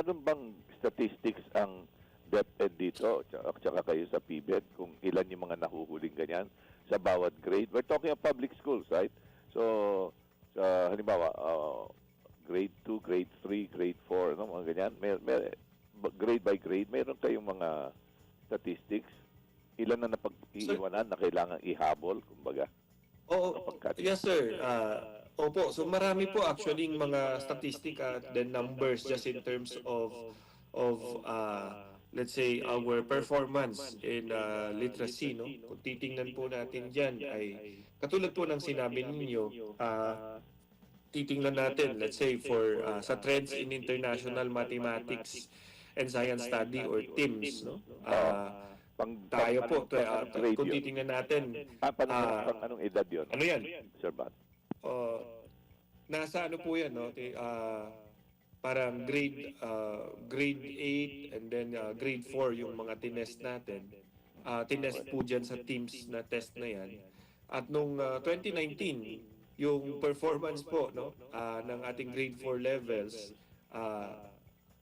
meron bang statistics ang DepEd dito, tsaka kayo sa PBED, kung ilan yung mga nahuhuling ganyan sa bawat grade? We're talking of public schools, right? So, sa halimbawa, grade 2, grade 3, grade 4, no, mga ganyan. Grade by grade, meron kayong mga statistics? Ilan na napag-iiwanan na kailangan ihabol, kumbaga? Oh, yes sir. Opo, so marami po actually yung mga statistic at the numbers just in terms of let's say our performance in literacy, no? Kung titingnan po natin diyan ay katulad po ng sinabi ninyo, titingnan natin let's say for sa trends in international mathematics and science study or TIMSS, no? Tayo po, kung titingnan natin, anong edad yun? ano yan? Sir Bat? Nasa ano po yan, no? Parang grade 8 and then grade 4 yung mga tinest natin. Tinest po dyan sa TIMSS na test na yan. At nung 2019, yung performance po, no, ng ating grade 4 levels,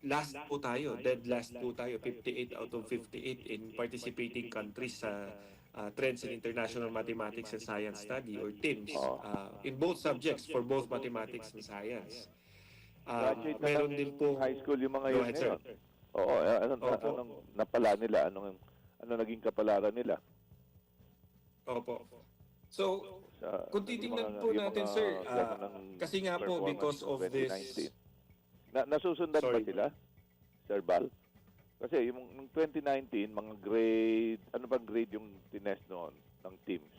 last po tayo, dead last po tayo, 58 out of 58 in participating countries sa Trends in International Mathematics and Science Study or TIMSS in both subjects for both mathematics and science. Meron din po high school yung mga yun ngayon. Oo, anong napala nila? Ano naging kapalaran nila? Opo. So, kung titingnan po natin, sir, kasi nga po because of this... Nasusundan ba sila, Sir Bal? Kasi yung 2019, mga grade, ano bang grade yung tinest noon ng TIMSS?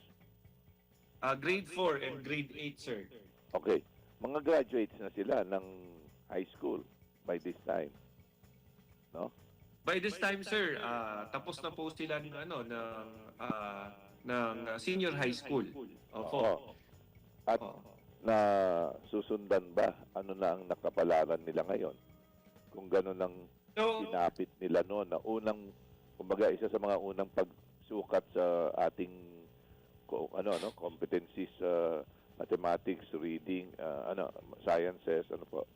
Grade 4 and grade 8, sir. Okay. Mga graduates na sila ng high school by this time. No? By this time, sir, tapos na po sila ng senior high school. Opo. At na susundan ba ano na ang nakapalaran nila ngayon? Kung gano'n ang sinapit nila noon na unang, kumbaga isa sa mga unang pagsukat sa ating competencies sa mathematics, reading, sciences, ano po.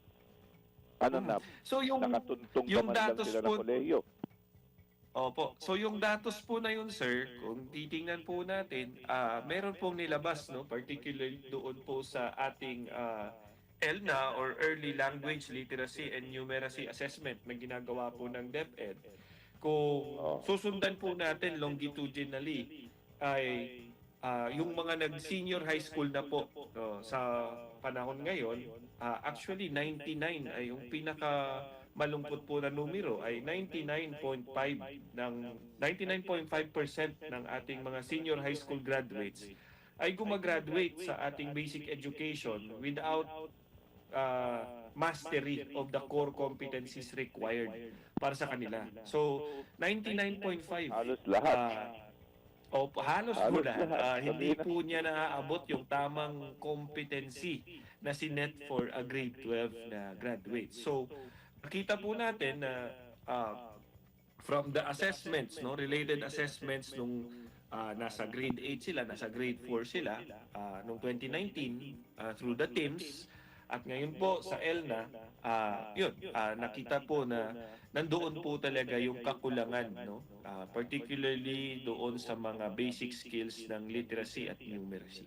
Ano na? So nakatuntong yung naman lang datos sila po, ng kolehiyo. Opo. So yung datos po na yun, sir, kung titingnan po natin, meron pong nilabas, no, particularly doon po sa ating ELNA or Early Language Literacy and Numeracy Assessment na ginagawa po ng DepEd. Kung susundan po natin longitudinally ay yung mga nag-senior high school na po sa panahon ngayon, actually 99 ay yung pinaka malungkot po na numero ay 99.5% ng ating mga senior high school graduates ay gumagraduate sa ating basic education without mastery of the core competencies required para sa kanila. So 99.5 Halos lahat. halos po lahat. Hindi po niya naaabot yung tamang competency na sinet for a grade 12 na graduate. So nakita po natin na from the assessments, no, related assessments nung nasa grade 8 sila, nasa grade 4 sila nung 2019 through the TIMSS at ngayon po sa ELNA, nakita po na nandoon po talaga yung kakulangan, no, particularly doon sa mga basic skills ng literacy at numeracy.